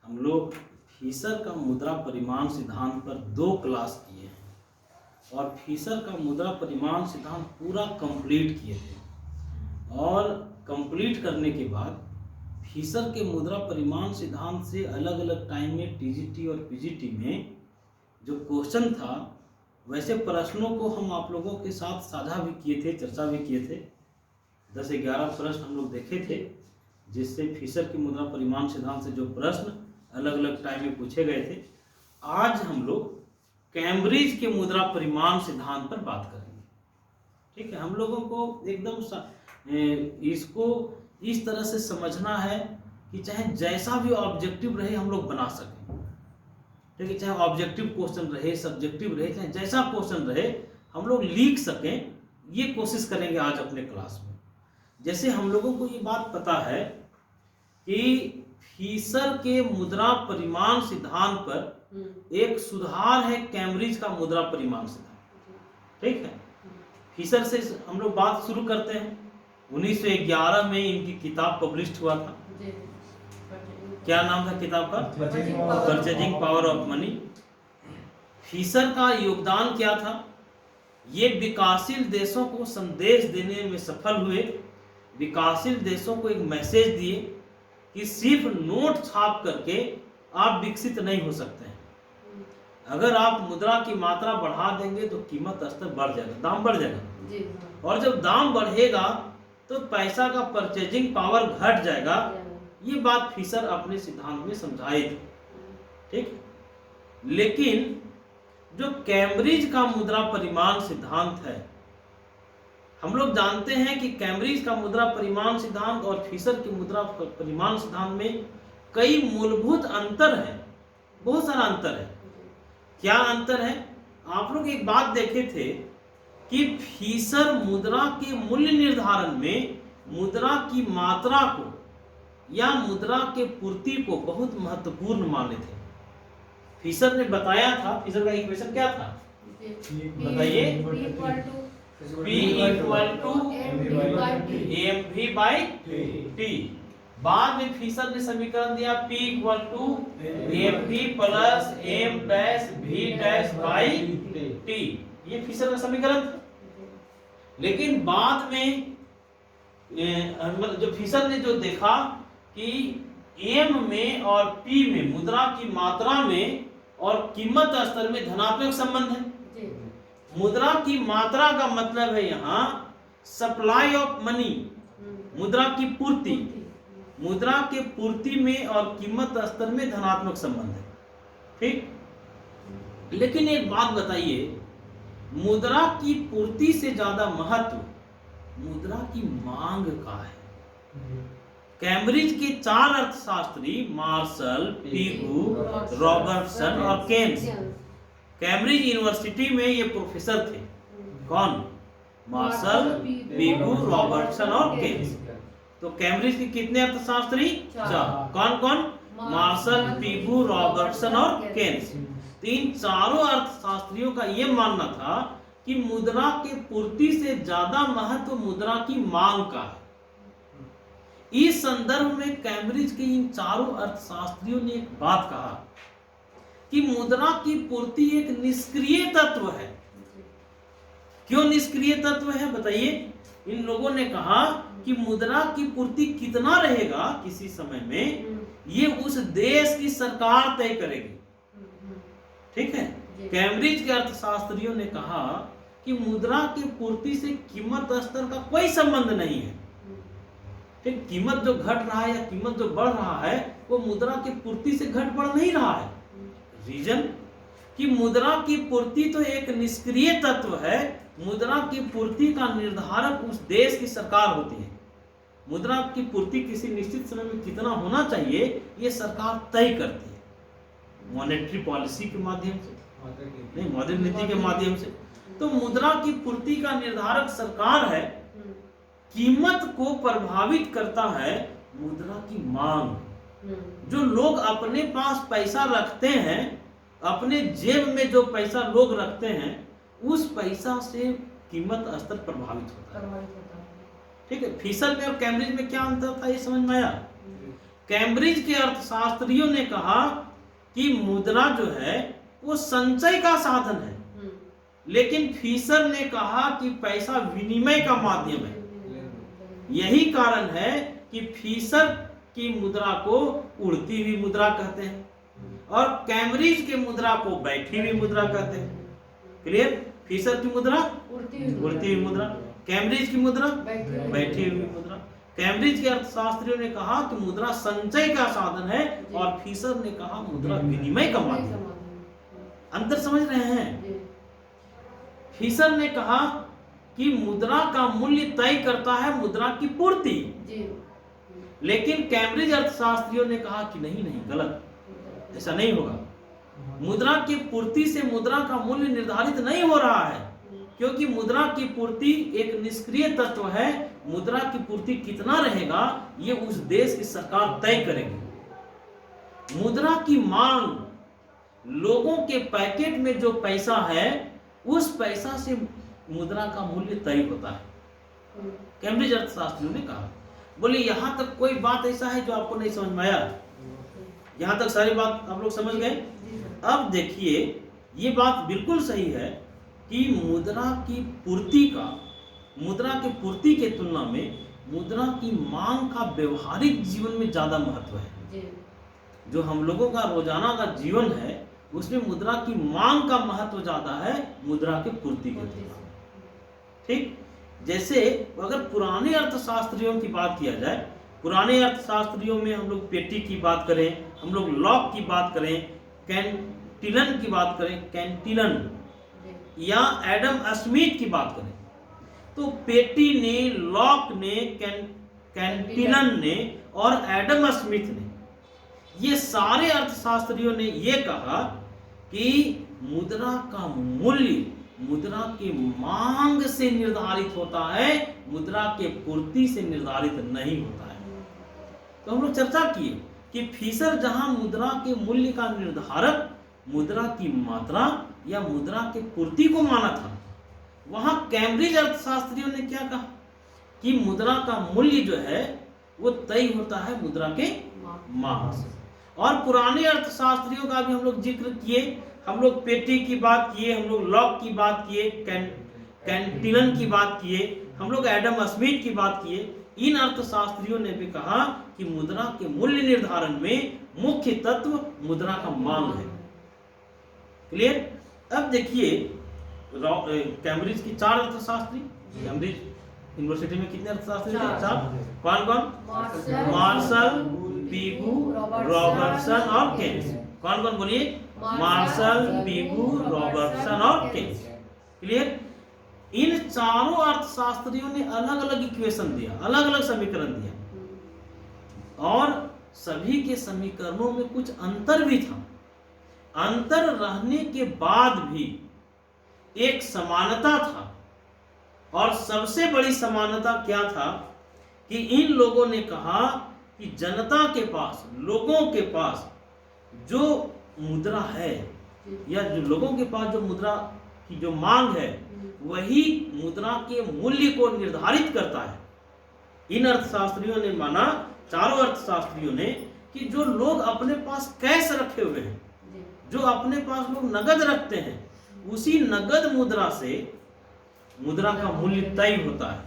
हम लोग फिशर का मुद्रा परिमाण सिद्धांत पर 2 क्लास किए हैं और फिशर का मुद्रा परिमाण सिद्धांत पूरा कंप्लीट किए थे। और कंप्लीट करने के बाद फिशर के मुद्रा परिमाण सिद्धांत से अलग अलग टाइम में टीजीटी और पीजीटी में जो क्वेश्चन था, वैसे प्रश्नों को हम आप लोगों के साथ साझा भी किए थे, चर्चा भी किए थे। 10-11 प्रश्न हम लोग देखे थे, जिससे फिशर की मुद्रा परिमाण सिद्धांत से जो प्रश्न अलग अलग टाइम में पूछे गए थे। आज हम लोग कैम्ब्रिज के मुद्रा परिमाण सिद्धांत पर बात करेंगे। ठीक है, हम लोगों को एकदम इसको इस तरह से समझना है कि चाहे जैसा भी ऑब्जेक्टिव रहे हम लोग बना सकें। ठीक है, चाहे ऑब्जेक्टिव क्वेश्चन रहे, सब्जेक्टिव रहे, चाहे जैसा क्वेश्चन रहे हम लोग लिख सकें, ये कोशिश करेंगे आज अपने क्लास में। जैसे हम लोगों को ये बात पता है कि फिशर के मुद्रा परिमाण सिद्धांत पर एक सुधार है कैम्ब्रिज का मुद्रा परिमाण सिद्धांत। ठीक है, फिशर से हम लोग बात शुरू करते हैं। 1911 में इनकी किताब पब्लिश हुआ था। क्या नाम था किताब का? Purchasing power of money. Fisher का योगदान क्या था? ये विकासशील देशों को संदेश देने में सफल हुए। विकासशील देशों को एक मैसेज दिए कि सिर्फ नोट छाप करके आप विकसित नहीं हो सकते हैं। अगर आप मुद्रा की मात्रा बढ़ा देंगे तो कीमत स्तर बढ़ जाएगा, दाम बढ़ जाएगा, और जब दाम बढ़ेगा तो पैसा का परचेजिंग पावर घट जाएगा। ये बात फिशर अपने सिद्धांत में समझाए थे। ठीक, लेकिन जो कैम्ब्रिज का मुद्रा परिमाण सिद्धांत है, हम लोग जानते हैं कि कैम्ब्रिज का मुद्रा परिमाण सिद्धांत और फिशर के मुद्रा परिमाण सिद्धांत में कई मूलभूत अंतर है, बहुत सारा अंतर है। क्या अंतर है? आप लोग एक बात देखे थे कि फिशर मुद्रा के मूल्य निर्धारण में मुद्रा की मात्रा को या मुद्रा के पूर्ति को बहुत महत्वपूर्ण माने थे। फिशर ने बताया था, फिशर का इक्वेशन क्या था बताइए? P equal to mv by T. बाद में फिशर ने समीकरण दिया P equal to mv plus m dash v dash by T. ये फिशर का समीकरण था। लेकिन बाद में जो फिशर ने जो देखा कि m में और p में मुद्रा की मात्रा में और कीमत स्तर में धनात्मक संबंध है। मुद्रा की मात्रा का मतलब है यहाँ सप्लाई ऑफ मनी, मुद्रा की पूर्ति। मुद्रा के पूर्ति में और कीमत स्तर में धनात्मक संबंध है। ठीक, लेकिन एक बात बताइए, मुद्रा की पूर्ति से ज्यादा महत्व मुद्रा की मांग का है। कैम्ब्रिज के 4 अर्थशास्त्री मार्शल, पिगू, रॉबर्टसन और केन्स कैम्ब्रिज यूनिवर्सिटी में ये प्रोफेसर थे। कौन? मार्शल, पिगू, रॉबर्टसन और केन्स। तो कैम्ब्रिज के कितने अर्थशास्त्री? 4। कौन कौन? मार्शल, पिगू, रॉबर्टसन और केन्स। इन चारों अर्थशास्त्रियों का यह मानना था कि मुद्रा के पूर्ति से ज्यादा महत्व मुद्रा की मांग का है। इस संदर्भ में कैम्ब्रिज के इन चारों अर्थशास्त्रियों ने एक बात कहा कि मुद्रा की पूर्ति एक निष्क्रिय तत्व है। क्यों निष्क्रिय तत्व है बताइए? इन लोगों ने कहा कि मुद्रा की पूर्ति कितना रहेगा किसी समय में, ये उस देश की सरकार तय करेगी। ठीक है, कैम्ब्रिज के अर्थशास्त्रियों ने कहा कि मुद्रा की पूर्ति से कीमत स्तर का कोई संबंध नहीं है। ठीक, कीमत जो घट रहा है या कीमत जो बढ़ रहा है वो मुद्रा की पूर्ति से घट बढ़ नहीं रहा है। रीजन कि मुद्रा की पूर्ति तो एक निष्क्रिय तत्व है। मुद्रा की पूर्ति का निर्धारक उस देश की सरकार होती है। मुद्रा की पूर्ति किसी निश्चित समय में कितना होना चाहिए ये सरकार तय करती है, मॉनेटरी पॉलिसी के माध्यम से, नहीं मौद्रिक नीति के माध्यम से। तो मुद्रा की पूर्ति का निर्धारक सरकार है। कीमत को प्रभावित करता है मुद्रा की मांग। जो लोग अपने पास पैसा रखते हैं, अपने जेब में जो पैसा लोग रखते हैं, उस पैसा से कीमत स्तर प्रभावित होता है। ठीक है, फिशर में और कैम्ब्रिज में क्या अंतर था ये समझ में आया? कैम्ब्रिज के अर्थशास्त्रियों ने कहा कि मुद्रा जो है वो संचय का साधन है, लेकिन फिशर ने कहा कि पैसा विनिमय का माध्यम है। यही कारण है कि फिशर की मुद्रा को उड़ती हुई मुद्रा कहते हैं और कैम्ब्रिज के मुद्रा को बैठी हुई मुद्रा कहते हैं। क्लियर? फिशर की मुद्रा उड़ती हुई मुद्रा, कैम्ब्रिज की मुद्रा बैठी हुई मुद्रा। कैम्ब्रिज के अर्थशास्त्रियों ने कहा कि मुद्रा संचय का साधन है और फिशर ने कहा मुद्रा विनिमय का माध्यम। अंतर समझ रहे हैं? फिशर ने कहा कि मुद्रा का मूल्य तय करता है मुद्रा की पूर्ति, लेकिन कैम्ब्रिज अर्थशास्त्रियों ने कहा कि नहीं, गलत, ऐसा नहीं होगा। मुद्रा की पूर्ति से मुद्रा का मूल्य निर्धारित नहीं हो रहा है, क्योंकि मुद्रा की पूर्ति एक निष्क्रिय तत्व है। मुद्रा की पूर्ति कितना रहेगा ये उस देश की सरकार तय करेगी। मुद्रा की मांग, लोगों के पैकेट में जो पैसा है उस पैसा से मुद्रा का मूल्य तय होता है, कैम्ब्रिज अर्थशास्त्रियों ने कहा। बोले यहां तक कोई बात ऐसा है जो आपको नहीं समझ में आया? यहां तक सारी बात आप लोग समझ गए? अब देखिए, ये बात बिल्कुल सही है कि मुद्रा की पूर्ति के तुलना में मुद्रा की मांग का व्यवहारिक जीवन में ज्यादा महत्व है। जो हम लोगों का रोजाना का जीवन है उसमें मुद्रा की मांग का महत्व ज्यादा है मुद्रा की पूर्ति के तुलना में। ठीक? जैसे अगर पुराने अर्थशास्त्रियों की बात किया जाए, पुराने अर्थशास्त्रियों में हम लोग पेटी की बात करें, हम लोग लॉक की बात करें, कैंटिलन की बात करें, कैंटिलन या एडम स्मिथ की बात करें, तो पेटी ने, लॉक ने, कैंटिलन ने और एडम स्मिथ ने, ये सारे अर्थशास्त्रियों ने ये कहा कि मुद्रा का मूल्य मुद्रा की मांग से निर्धारित होता है, मुद्रा के पूर्ति से निर्धारित नहीं होता है। तो हम लोग चर्चा किए कि फिशर जहां मुद्रा के मूल्य का निर्धारक मुद्रा की मात्रा या मुद्रा के पूर्ति को माना था, वहां कैम्ब्रिज अर्थशास्त्रियों ने क्या कहा कि मुद्रा का मूल्य जो है वो तय होता है मुद्रा के मांग से। और पुराने अर्थशास्त्रियों का भी हम लोग जिक्र किए, हम लोग पेटी की बात किए, हम लोग लॉक की बात किए, कैंटिलन की बात किए, हम लोग एडम स्मिथ की बात किए। इन अर्थशास्त्रियों ने भी कहा कि मुद्रा के मूल्य निर्धारण में मुख्य तत्व मुद्रा का मांग है। क्लियर? अब देखिए, कैम्ब्रिज की 4 अर्थशास्त्री, कैम्ब्रिज यूनिवर्सिटी में कितने अर्थशास्त्री थे? 4। कौन कौन? मार्शल, बिगू, रॉबर्टसन और केन्स। कौन कौन बोलिए? मार्शल, बिगू, रॉबर्टसन और केन्स। क्लियर? इन चारों अर्थशास्त्रियों ने अलग अलग इक्वेशन दिया, अलग अलग समीकरण दिया और सभी के समीकरणों में कुछ अंतर भी था। अंतर रहने के बाद भी एक समानता था, और सबसे बड़ी समानता क्या था कि इन लोगों ने कहा कि जनता के पास, लोगों के पास जो मुद्रा है या जो लोगों के पास जो मुद्रा की जो मांग है वही मुद्रा के मूल्य को निर्धारित करता है। इन अर्थशास्त्रियों ने माना, चारों अर्थशास्त्रियों ने, कि जो लोग अपने पास कैश रखे हुए हैं, जो अपने पास लोग नगद रखते हैं, उसी नगद मुद्रा से मुद्रा का मूल्य तय होता है।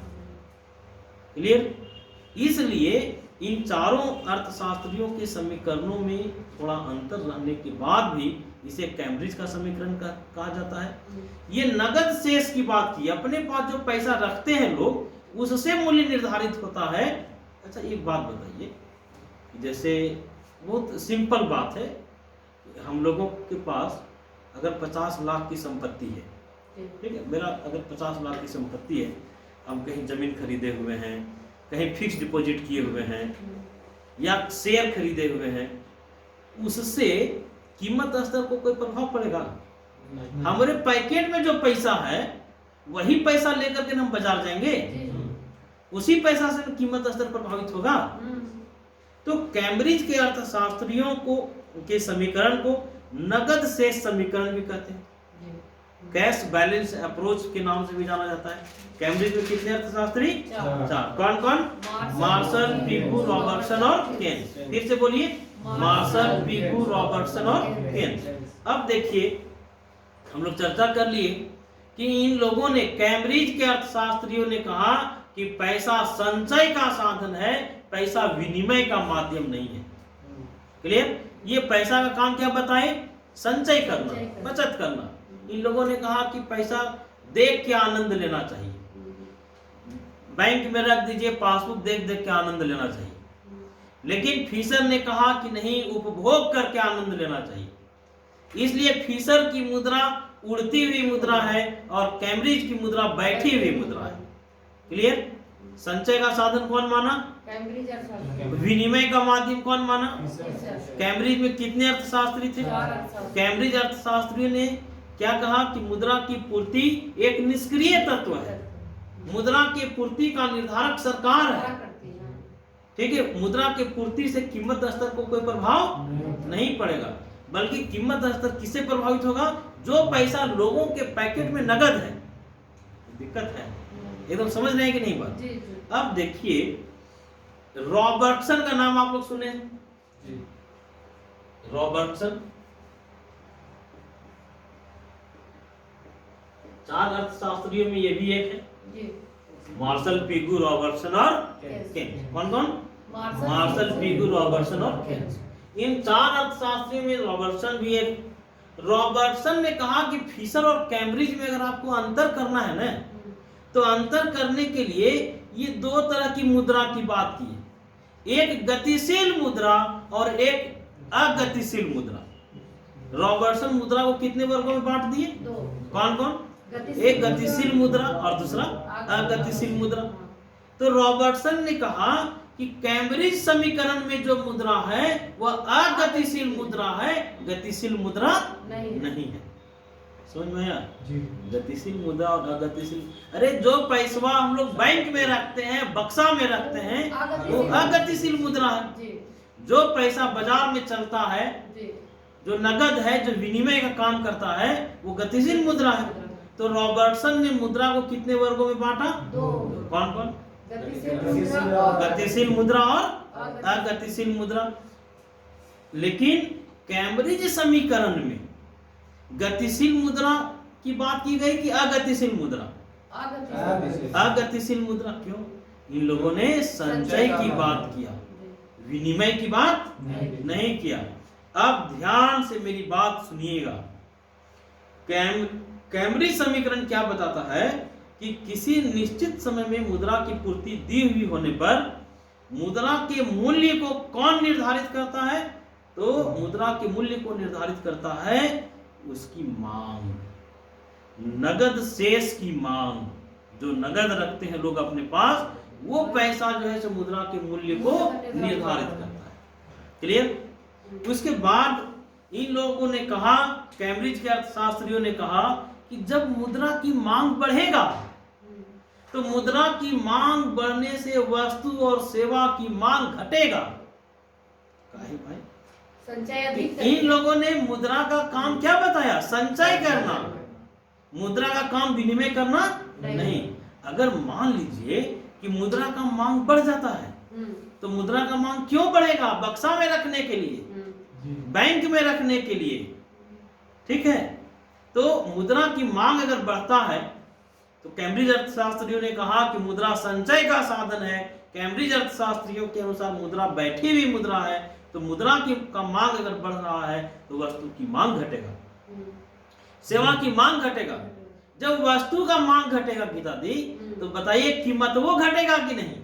क्लियर? इसलिए इन चारों अर्थशास्त्रियों के समीकरणों में थोड़ा अंतर रहने के बाद भी इसे कैम्ब्रिज का समीकरण कहा जाता है। ये नगद शेष की बात की, अपने पास जो पैसा रखते हैं लोग उससे मूल्य निर्धारित होता है। अच्छा, एक बात बताइए, जैसे बहुत सिंपल बात है, हम लोगों के पास अगर 50 लाख की संपत्ति है, ठीक है, मेरा अगर 50 लाख की संपत्ति है, हम कहीं जमीन खरीदे हुए हैं, कहीं फिक्स डिपॉजिट किए हुए हैं या शेयर खरीदे हुए हैं, उससे कीमत स्तर को कोई प्रभाव पड़ेगा? हमारे पैकेट में जो पैसा है वही पैसा लेकर के हम बाजार जाएंगे, उसी पैसा से कीमत स्तर प्रभावित होगा। तो कैम्ब्रिज के अर्थशास्त्रियों को के समीकरण को नगद शेष समीकरण भी कहते हैं। कैश बैलेंस अप्रोच के नाम से भी जाना जाता है। कैम्ब्रिज में कितने अर्थशास्त्री? चार। कौन कौन? मार्शल, पीकू, रॉबर्टसन और केन्स। फिर से बोलिए, मार्शल, पीकू, रॉबर्टसन और केन्स। अब देखिए, हम लोग चर्चा कर लिए कि इन लोगों ने, कैम्ब्रिज के अर्थशास्त्रियों ने कहा कि पैसा संचय का साधन है, पैसा विनिमय का माध्यम नहीं है। क्लियर? ये पैसा का काम क्या बताए? संचय करना, बचत करना। इन लोगों ने कहा कि पैसा देख के आनंद लेना चाहिए, बैंक में रख दीजिए, पासबुक देख देख के आनंद लेना चाहिए। लेकिन फिशर ने कहा कि नहीं, उपभोग करके आनंद लेना चाहिए। इसलिए फिशर की मुद्रा उड़ती हुई मुद्रा है और कैम्ब्रिज की मुद्रा बैठी हुई मुद्रा है। क्लियर? संचय का साधन कौन माना? विनिमय का माध्यम कौन माना? कैम्ब्रिज में कितने अर्थशास्त्री थे? कैम्ब्रिज अर्थशास्त्रियों ने क्या कहा कि मुद्रा की पूर्ति एक निष्क्रिय तत्व है, मुद्रा की पूर्ति का निर्धारक सरकार है। ठीक है? मुद्रा के पूर्ति से कीमत स्तर को कोई प्रभाव नहीं पड़ेगा, बल्कि कीमत स्तर किससे प्रभावित होगा? जो पैसा लोगों के पैकेट में नगद है। दिक्कत है, एकदम समझ रहे हैं कि नहीं बात? अब देखिए, रॉबर्टसन का नाम आप लोग सुने हैं? रॉबर्टसन, चार अर्थशास्त्रियों में ये भी एक है, मार्शल, पीकू, रॉबर्टसन और केन्स। कौन कौन? मार्शल, पीकू, रॉबर्टसन और केन्स। इन चार अर्थशास्त्रियों में रॉबर्टसन भी एक। रॉबर्टसन ने कहा कि फिशर और कैम्ब्रिज में अगर आपको अंतर करना है ना, तो अंतर करने के लिए ये दो तरह की मुद्रा की बात की है, एक गतिशील मुद्रा और एक अगतिशील मुद्रा। रॉबर्टसन मुद्रा को कितने वर्गों में बांट दिए? कौन कौन? एक गतिशील मुद्रा और दूसरा अगतिशील मुद्रा। तो रॉबर्टसन ने कहा कि कैम्ब्रिज समीकरण में जो मुद्रा है वह अगतिशील मुद्रा है, गतिशील मुद्रा नहीं है। समझ में आया? गतिशील मुद्रा और अगतिशील, अरे जो पैसा हम लोग बैंक में रखते हैं, बक्सा में रखते हैं, वो अगतिशील मुद्रा है। जो पैसा बाजार में चलता है, जो नगद है, जो विनिमय का काम करता है, वो गतिशील मुद्रा है। तो रॉबर्टसन ने मुद्रा को कितने वर्गों में बांटा? कौन कौन? गतिशील मुद्रा और अगतिशील मुद्रा। लेकिन कैम्ब्रिज समीकरण में गतिशील मुद्रा की बात की गई कि अगतिशील मुद्रा? अगतिशील मुद्रा। क्यों? इन लोगों ने संचय की बात किया, विनिमय की बात नहीं किया। अब ध्यान से मेरी बात सुनिएगा। कैम्ब्रिज समीकरण क्या बताता है कि किसी निश्चित समय में मुद्रा की पूर्ति दी हुई होने पर मुद्रा के मूल्य को कौन निर्धारित करता है? तो मुद्रा के मूल्य को निर्धारित करता है उसकी मांग, नगद शेष की मांग। जो नगद रखते हैं लोग अपने पास, वो पैसा जो है मुद्रा के मूल्य को निर्धारित करता है। क्लियर? उसके बाद इन लोगों ने कहा, कैम्ब्रिज के अर्थशास्त्रियों ने कहा कि जब मुद्रा की मांग बढ़ेगा, तो मुद्रा की मांग बढ़ने से वस्तु और सेवा की मांग घटेगा। काहे भाई? संचय अधिक। इन लोगों ने मुद्रा का काम क्या बताया? संचय करना। मुद्रा का काम विनिमय करना नहीं। अगर मान लीजिए कि मुद्रा का मांग बढ़ जाता है, तो मुद्रा का मांग क्यों बढ़ेगा? बक्सा में रखने के लिए, बैंक में रखने के लिए। ठीक है? तो मुद्रा की मांग अगर बढ़ता है, तो कैम्ब्रिज अर्थशास्त्रियों ने कहा कि मुद्रा संचय का साधन है। कैम्ब्रिज अर्थशास्त्रियों के अनुसार मुद्रा बैठी हुई मुद्रा है, तो मुद्रा की का मांग अगर बढ़ रहा है तो वस्तु की मांग घटेगा, सेवा की मांग घटेगा। जब वस्तु का मांग घटेगा गीता दी, तो बताइए कीमत वो घटेगा कि नहीं?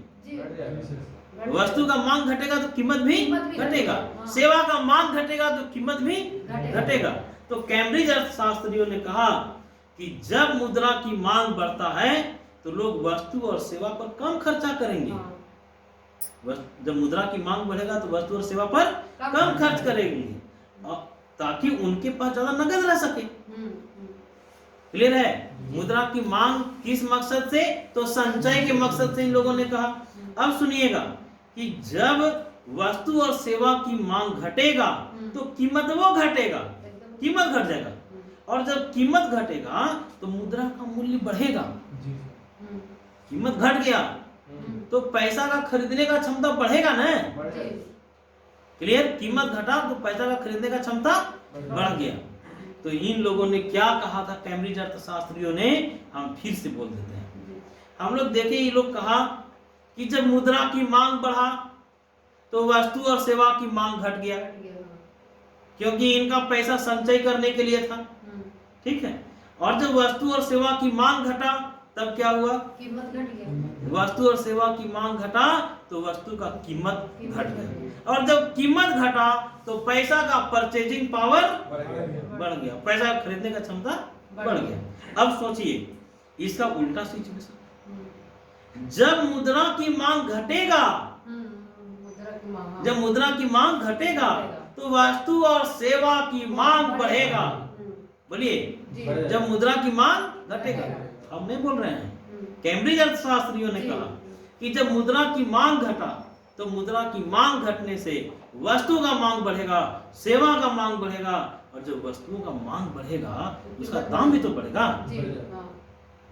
वस्तु का मांग घटेगा तो कीमत भी घटेगा, सेवा का मांग घटेगा तो कीमत भी घटेगा। तो कैम्ब्रिज अर्थशास्त्रियों ने कहा कि जब मुद्रा की मांग बढ़ता है तो लोग वस्तु और सेवा पर कम खर्चा करेंगे। जब मुद्रा की मांग बढ़ेगा तो वस्तु और सेवा पर कम खर्च करेंगे, ताकि उनके पास ज्यादा नगद रह सके। क्लियर है? मुद्रा की मांग किस मकसद से? तो संचय के मकसद से इन लोगों ने कहा। अब सुनिएगा कि जब वस्तु और सेवा की मांग घटेगा तो कीमत वो घटेगा, कीमत घट जाएगा। और जब कीमत घटेगा तो मुद्रा का मूल्य बढ़ेगा। कीमत घट गया तो पैसा का खरीदने का क्षमता बढ़ेगा ना। क्लियर? कीमत घटा तो पैसा का खरीदने का क्षमता बढ़ गया। तो इन लोगों ने क्या कहा था कैम्ब्रिज अर्थशास्त्रियों ने, हम फिर से बोल देते हैं। हम लोग देखे ये लोग कहा कि जब मुद्रा की मांग बढ़ा तो वस्तु और सेवा की मांग घट गया, क्योंकि इनका पैसा संचय करने के लिए था। ठीक है। और जब वस्तु और सेवा की मांग घटा तब क्या हुआ? कीमत घट गया। वस्तु और सेवा की मांग घटा तो वस्तु का कीमत घट गया, और जब कीमत घटा तो पैसा का परचेजिंग पावर बढ़ गया, पैसा खरीदने का क्षमता बढ़ गया। अब सोचिए इसका उल्टा सिचुएशन, जब मुद्रा की मांग घटेगा, जब मुद्रा की मांग घटेगा तो वस्तु और सेवा की मांग बढ़ेगा। बोलिए, जब मुद्रा की मांग घटेगा, हम नहीं बोल रहे हैं, कैम्ब्रिज अर्थशास्त्रियों ने कहा कि जब मुद्रा की मांग घटा तो मुद्रा की मांग घटने से वस्तु का मांग बढ़ेगा, सेवा का मांग बढ़ेगा, और जब वस्तुओं का मांग बढ़ेगा उसका दाम भी तो बढ़ेगा।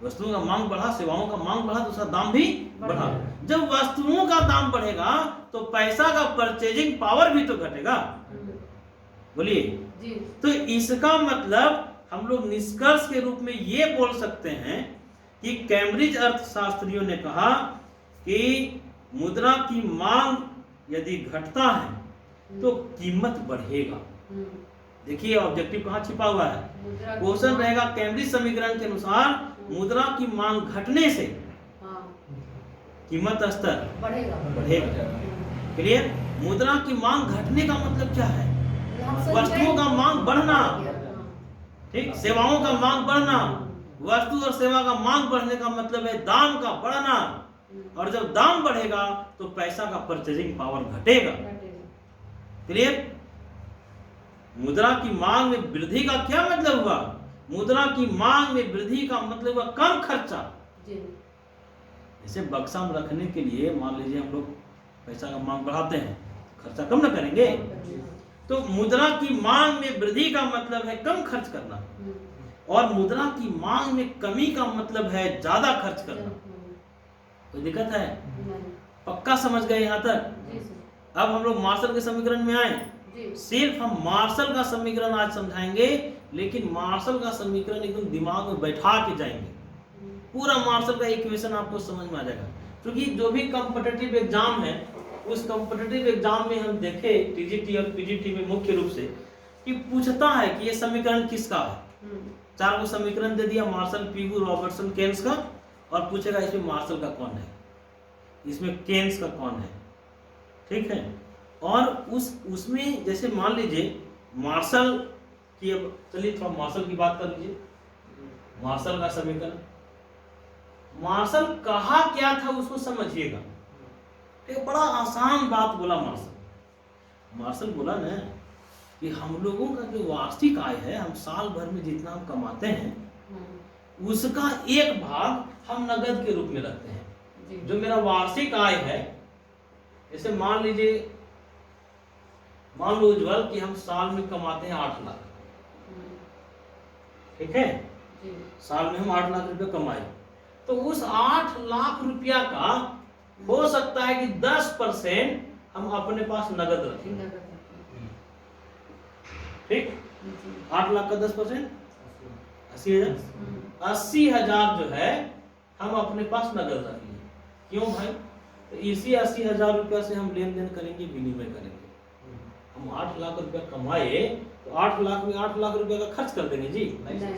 वस्तुओं का मांग बढ़ा, सेवाओं का मांग बढ़ा तो उसका दाम भी बढ़ा। जब वस्तुओं का दाम बढ़ेगा तो पैसा का परचेजिंग पावर भी तो घटेगा। बोलिए, तो इसका मतलब हम लोग निष्कर्ष के रूप में ये बोल सकते हैं कि कैम्ब्रिज अर्थशास्त्रियों ने कहा कि मुद्रा की मांग यदि घटता है तो कीमत बढ़ेगा। देखिए ऑब्जेक्टिव कहाँ छिपा हुआ है, क्वेश्चन रहेगा कैम्ब्रिज समीकरण के अनुसार मुद्रा की मांग घटने से कीमत स्तर बढ़ेगा। क्लियर? मुद्रा की मांग घटने का मतलब क्या है? वस्तुओं का मांग बढ़ना, ठीक, सेवाओं का मांग बढ़ना। वस्तु और सेवा का मांग बढ़ने का मतलब है दाम का बढ़ना, और जब दाम बढ़ेगा तो पैसा का परचेजिंग पावर घटेगा। क्लियर? मुद्रा की मांग में वृद्धि का क्या मतलब हुआ? मुद्रा की मांग में वृद्धि का मतलब हुआ कम खर्चा। जैसे बक्सा में रखने के लिए मान लीजिए हम लोग पैसा का मांग बढ़ाते हैं, खर्चा कम न करेंगे। तो मुद्रा की मांग में वृद्धि का मतलब है कम खर्च करना, और मुद्रा की मांग में कमी का मतलब है ज्यादा खर्च करना। कोई दिक्कत है? पक्का समझ गए यहाँ तक? अब हम लोग मार्शल के समीकरण में आए। सिर्फ हम मार्शल का समीकरण आज समझाएंगे, लेकिन मार्शल का समीकरण एकदम दिमाग में बैठा के जाएंगे। पूरा मार्शल का इक्वेशन आपको समझ में आ जाएगा, क्योंकि जो भी कॉम्पिटिटिव एग्जाम है उस कॉम्पिटिटिव एग्जाम में हम देखे टीजीटी और पीजीटी में मुख्य रूप से कि पूछता है कि ये समीकरण किसका है। 4 को समीकरण दे दिया, मार्शल, पीगू, रॉबर्टसन, केन्स का, और पूछेगा इसमें मार्शल का कौन है, इसमें केन्स का कौन है। ठीक है? और उसमें जैसे मान लीजिए मार्शल की, अब चलिए थोड़ा मार्शल की बात कर लीजिए। मार्शल का समीकरण, मार्शल कहा क्या था उसको समझिएगा। एक बड़ा आसान बात बोला मार्शल। मार्शल बोला ना कि हम लोगों का जो वार्षिक आय है, हम साल भर में जितना हम कमाते हैं उसका एक भाग हम नगद के रूप में रखते हैं। जो मेरा वार्षिक आय है, जैसे मान लीजिए, मान लो उज्ज्वल कि हम साल में कमाते हैं 8 लाख। ठीक है? साल में हम 8 लाख रुपए कमाए, तो उस 8 लाख रुपया का हो सकता है कि 10% हम अपने पास नगद रखें। ठीक? 8 लाख का 10% 80,000। 80,000 जो है हम अपने पास नगद रखेंगे। क्यों भाई? तो इसी 80,000 रुपया से हम लेन देन करेंगे, विनिमय करेंगे। हम 8 लाख रुपया कमाए तो 8 लाख में 8 लाख रुपया का खर्च कर देंगे जी? नहीं।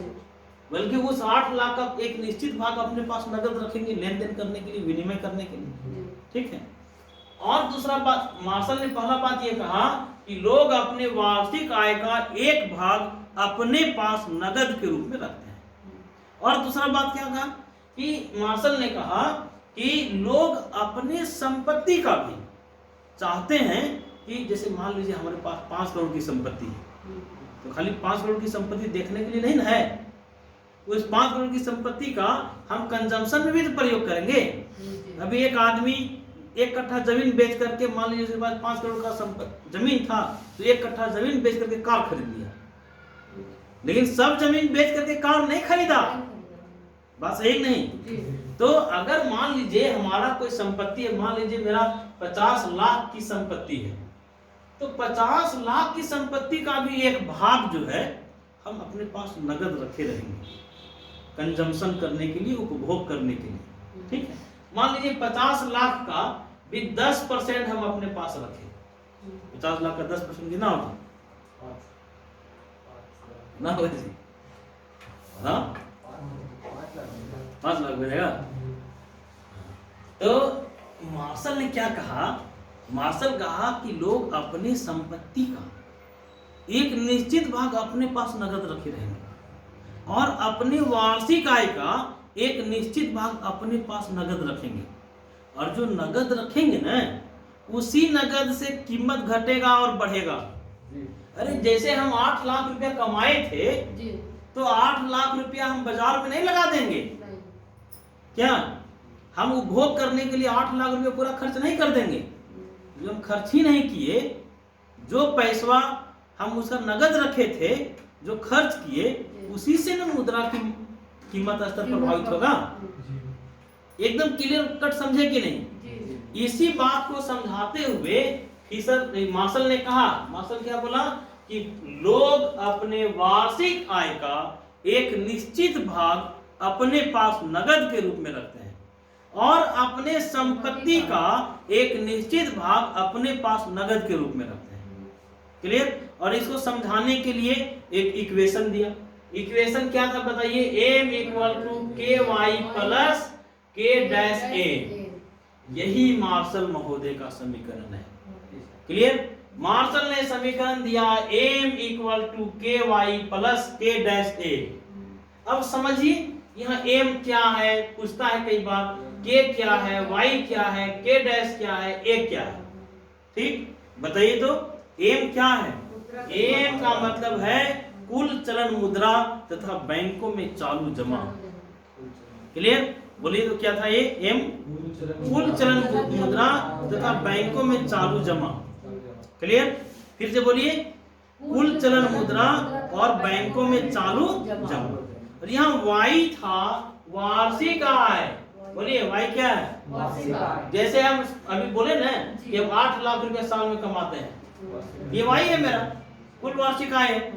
बल्कि उस 8 लाख का एक निश्चित भाग अपने पास नगद रखेंगे, लेन देन करने के लिए, विनिमय करने के लिए। ठीक है? और दूसरा बात, मार्शल ने पहला बात ये कहा कि लोग अपने वार्षिक आय का एक भाग अपने पास नगद के रूप में रखते हैं। और दूसरा बात क्या कहा कि मार्शल ने कहा कि लोग अपने संपत्ति का भी चाहते हैं कि जैसे मान लीजिए हमारे पास 5 करोड़ की संपत्ति है, तो खाली 5 करोड़ की संपत्ति देखने के लिए नहीं ना है, उस 5 करोड़ की संपत्ति का हम कंजम्पशन में भी तो प्रयोग करेंगे। अभी एक आदमी 1 कट्ठा जमीन बेच करके, मान लीजिए उसके पास 5 करोड़ का जमीन था, तो 1 कट्ठा जमीन बेच करके कार खरीद लिया। लेकिन सब जमीन बेच करके कार नहीं खरीदा। बात सही नहीं? तो अगर मान लीजिए हमारा कोई संपत्ति है, मान लीजिए मेरा 50 लाख की संपत्ति है, तो 50 लाख की संपत्ति का भी एक भाग जो है हम अपने पास नगद रखे रहेंगे, कंजम्पशन करने के लिए, उपभोग करने के लिए। ठीक है, मान लीजिए 50 लाख का भी 10% हम अपने पास रखें। 50 लाख का 10% कितना होगा? ना होगा जी? हाँ, 5 लाख बनेगा। तो मार्शल ने क्या कहा? मार्शल कहा कि लोग अपनी संपत्ति का एक निश्चित भाग अपने पास नगद रखे रहेंगे और अपनी वार्षिक आय का एक निश्चित भाग अपने पास नगद रखेंगे, और जो नगद रखेंगे ना, उसी नगद से कीमत घटेगा और बढ़ेगा। अरे जैसे हम 8 लाख रुपया कमाए थे, तो 8 लाख रुपया हम बाजार में नहीं लगा देंगे क्या? हम उपभोग करने के लिए 8 लाख रुपया पूरा खर्च नहीं कर देंगे। जो हम खर्च ही नहीं किए, जो पैसा हम उसका नगद रखे थे, जो खर्च किए, उसी से ना मुद्रा की कीमत स्तर प्रभावित होगा। एकदम क्लियर कट समझे कि नहीं? इसी बात को समझाते हुए मार्शल ने कहा, मार्शल क्या बोला कि लोग अपने वार्षिक आय का एक निश्चित भाग अपने पास नगद के रूप में रखते हैं और अपने संपत्ति का एक निश्चित भाग अपने पास नगद के रूप में रखते हैं। क्लियर? और इसको समझाने के लिए एक इक्वेशन दिया। इक्वेशन क्या था बताइए? m इक्वल टू के वाई प्लस के डैश ए। यही मार्शल महोदय का समीकरण है। क्लियर? मार्शल ने समीकरण दिया m इक्वल टू के वाई प्लस के डैश ए। अब समझिए यहाँ m क्या है, पूछता है कई बार, k क्या है, y क्या है, k डैश क्या है, a क्या है। ठीक, बताइए तो m क्या है? m का मतलब है कुल चलन मुद्रा तथा बैंकों में चालू जमा। क्लियर? बोलिए तो क्या था ये? m कुल चलन मुद्रा तथा बैंकों में चालू जमा। क्लियर? फिर से बोलिए, कुल चलन मुद्रा और बैंकों में चालू जमा। और यहाँ y था वार्षिक आय। बोलिए y क्या है? वार्षिक आय। जैसे हम अभी बोले ना कि हम 8 लाख रुपए साल में कमाते हैं, ये y है मेरा, कुल वार्षिक आय है।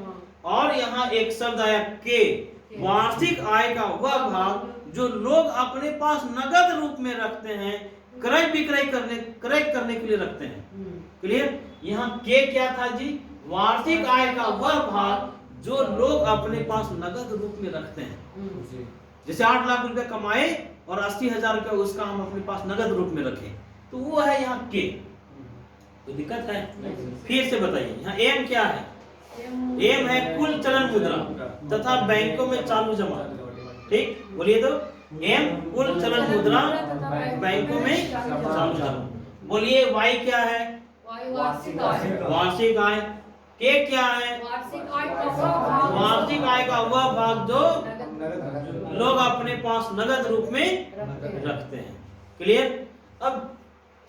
और यहाँ एक शब्द आया के, वार्षिक आय का वह भाग जो लोग अपने पास नगद रूप में रखते हैं, क्रय विक्रय करने के लिए रखते हैं। क्लियर? यहाँ के क्या था जी? वार्षिक आय का वह भाग जो लोग अपने पास नगद रूप में रखते हैं। जैसे 8 लाख रुपए कमाए और 80,000 रुपए उसका हम अपने पास नगद रूप में रखें, तो वो है यहाँ के। तो दिक्कत है? फिर से बताइए, यहाँ एम क्या है? एम है कुल चलन मुद्रा तथा बैंकों में चालू जमा। ठीक, बोलिए तो एम कुल चलन मुद्रा बैंकों में चालू जमा। बोलिए वाई क्या है? वार्षिक आय। के क्या है? वार्षिक आय का वह भाग जो लोग अपने पास नगद रूप में रखते हैं। क्लियर? अब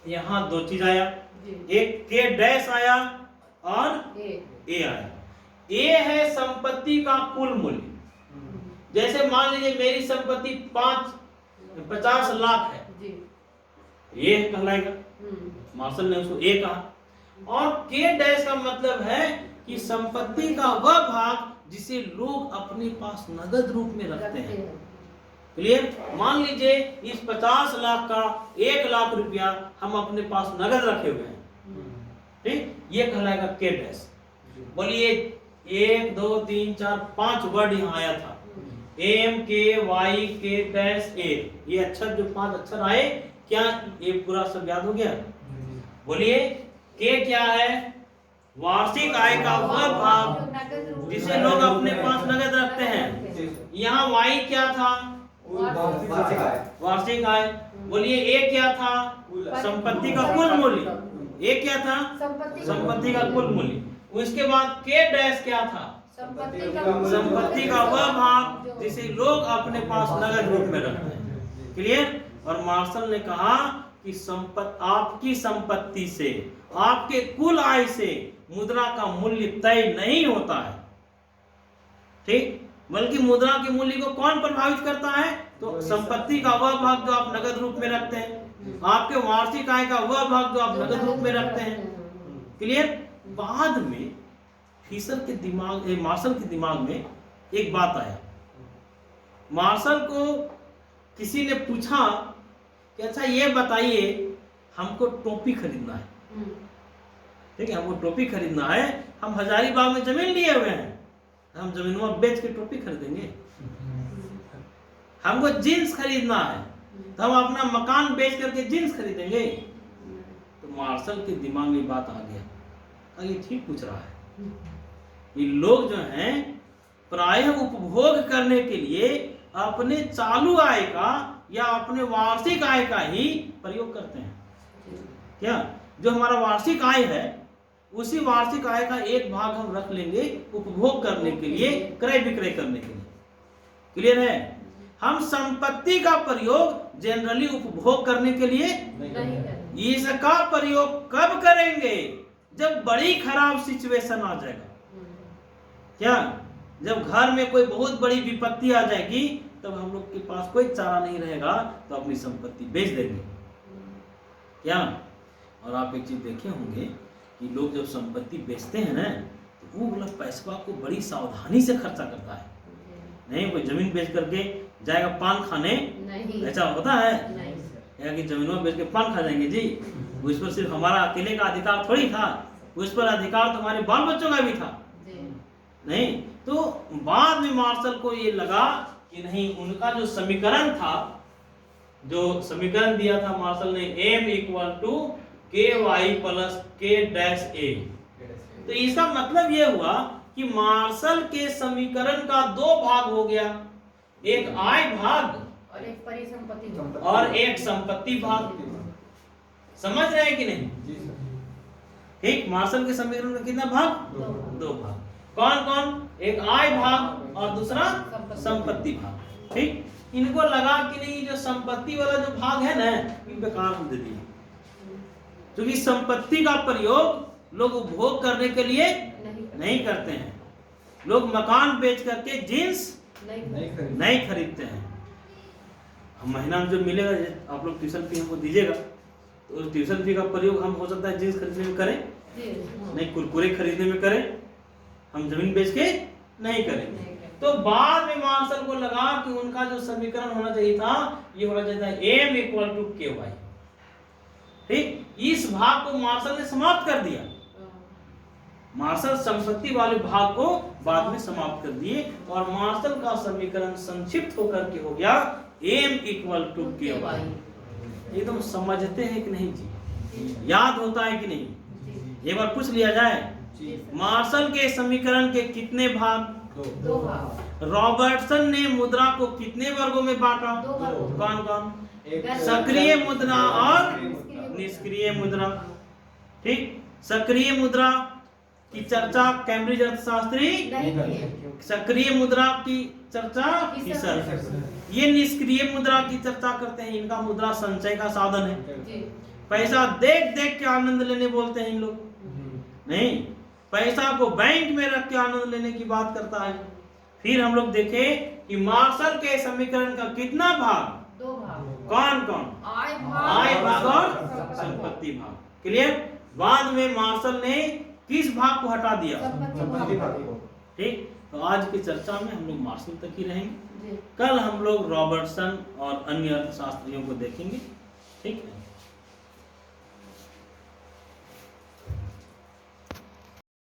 यहाँ दो चीज आया, एक के डैश आया और ए आया। ए है संपत्ति का कुल मूल्य। जैसे मान लीजिए मेरी संपत्ति 50 लाख है, ये कहलाएगा, मार्शल ने उसको ए कहा। और के डैश का मतलब है कि संपत्ति का वह भाग जिसे लोग अपने पास नगद रूप में रखते हैं। क्लियर? मान लीजिए इस 50 लाख का 1 लाख रुपया हम अपने पास नगद रखे हुए हैं। ठीक, ये कहलाएगा के डैश। बोलिए 1 2 3 4 5 वर्ड यहाँ आया था, एम के वाई के डैश ए। ये अक्षर जो 5 अक्षर आए, क्या ये पूरा सब याद हो गया? बोलिए के क्या है? वार्षिक आय का वह भाग जिसे लोग अपने पास नगद रखते हैं। यहाँ वाई क्या था? वार्षिक आय। बोलिए ए क्या था? संपत्ति का कुल मूल्य। ए क्या था? संपत्ति का कुल मूल्य। उसके बाद के डैश क्या था? संपत्ति का वह भाग जिसे लोग अपने पास नगद रूप में रखते हैं। क्लियर? और मार्शल ने कहा कि आपकी संपत्ति से, आपके कुल आय से मुद्रा का मूल्य तय नहीं होता है। ठीक, बल्कि मुद्रा के मूल्य को कौन प्रभावित करता है? तो संपत्ति का वह भाग जो आप नगद रूप में रखते हैं, आपके वार्षिक आय का वह भाग जो आप नगद रूप में रखते हैं। क्लियर? बाद में फिशर के दिमाग, मार्शल के दिमाग में एक बात आया। मार्शल को किसी ने पूछा कि अच्छा ये बताइए, हमको टोपी खरीदना है, ठीक है, हमको टोपी खरीदना है, हम हजारीबाग में जमीन लिए हुए हैं, हम जमीनों बेच के टोपी खरीदेंगे। हमको जीन्स खरीदना है, तो हम अपना मकान बेच करके जीन्स खरीदेंगे। तो मार्शल के दिमाग में बात आ गया, ये ठीक पूछ रहा है। ये लोग जो हैं प्रायः उपभोग करने के लिए अपने चालू आय का या अपने वार्षिक आय का ही प्रयोग करते हैं। क्या? जो हमारा वार्षिक आय है, उसी वार्षिक आय का एक भाग हम रख लेंगे उपभोग करने के लिए, क्रय विक्रय करने के लिए। क्लियर है? हम संपत्ति का प्रयोग जनरली उपभोग करने के लिए नहीं। इसका प्रयोग कब करेंगे? जब बड़ी खराब सिचुएशन आ जाएगा। क्या? जब घर में कोई बहुत बड़ी विपत्ति आ जाएगी, तब हम लोग के पास कोई चारा नहीं रहेगा, तो अपनी संपत्ति बेच देंगे। क्या? और आप एक चीज देखे होंगे कि लोग जब संपत्ति बेचते हैं ना, तो वो मतलब पैसा को बड़ी सावधानी से खर्चा करता है। नहीं कोई जमीन बेच करके जाएगा पान खाने, ऐसा होता है? या कि जमीनों बेच के पान खा जाएंगे जी, उस पर सिर्फ हमारा अकेले का अधिकार थोड़ी था, उस पर अधिकार तो हमारे बाल बच्चों का भी था। नहीं, तो बाद में मार्शल को ये लगा कि नहीं, उनका जो समीकरण था, जो समीकरण दिया था मार्शल ने, m = ky + k-a, तो इसका मतलब ये हुआ कि मार्शल के समीकरण का दो भाग हो गया, एक आय भाग और एक परिसंपत्ति और एक संपत्ति भाग। समझ रहे हैं कि नहीं? ठीक, मार्शल के समीकरण का कितना भाग? दो भाग। कौन कौन? एक आय भाग और दूसरा संपत्ति भाग। ठीक, इनको लगा कि नहीं, जो संपत्ति वाला जो भाग है ना, ये बेकार हम दे दिए, क्योंकि संपत्ति का प्रयोग लोग उपभोग करने के लिए नहीं करते हैं। लोग मकान बेच करके जींस नहीं खरीदते हैं। हम महीना में जो मिलेगा, आप लोग ट्यूशन फी हमको दीजिएगा, तो उस ट्यूशन फी का प्रयोग हम हो सकता है जींस खरीदने में करें, नहीं कुरकुरे खरीदने में करें, हम जमीन बेच के नहीं करेंगे। तो बाद में मार्शल को लगा कि उनका जो समीकरण होना चाहिए था, ये होना चाहिए था m = ky। ठीक, इस भाग को मार्शल ने समाप्त कर दिया। मार्शल संपत्ति वाले भाग को बाद में समाप्त कर दिए, और मार्शल का समीकरण संक्षिप्त होकर के हो गया m = ky। एकदम समझते हैं कि नहीं जी? याद होता है कि नहीं? एक बार पूछ लिया जाए, मार्शल के समीकरण के कितने भाग? दो भाग। रॉबर्टसन ने मुद्रा को कितने वर्गों में बांटा? कौन कौन? सक्रिय मुद्रा और निष्क्रिय मुद्रा। ठीक, सक्रिय मुद्रा की चर्चा कैम्ब्रिज अर्थशास्त्री, सक्रिय मुद्रा की चर्चा फिशर। ये निष्क्रिय मुद्रा की चर्चा करते हैं, इनका मुद्रा संचय का साधन है। पैसा देख देख के आनंद लेने बोलते हैं इन लोग, नहीं, पैसा को बैंक में रख के आनंद लेने की बात करता है। फिर हम लोग देखे कि मार्शल के समीकरण का कितना भाग? दो भाग। कौन कौन? आय भाग और संपत्ति भाग। क्लियर? बाद में मार्शल ने किस भाग को हटा दिया? संपत्ति भाग। ठीक, तो आज की चर्चा में हम लोग मार्शल तक ही रहेंगे। कल हम लोग रॉबर्टसन और अन्य अर्थशास्त्रियों को देखेंगे। ठीक है।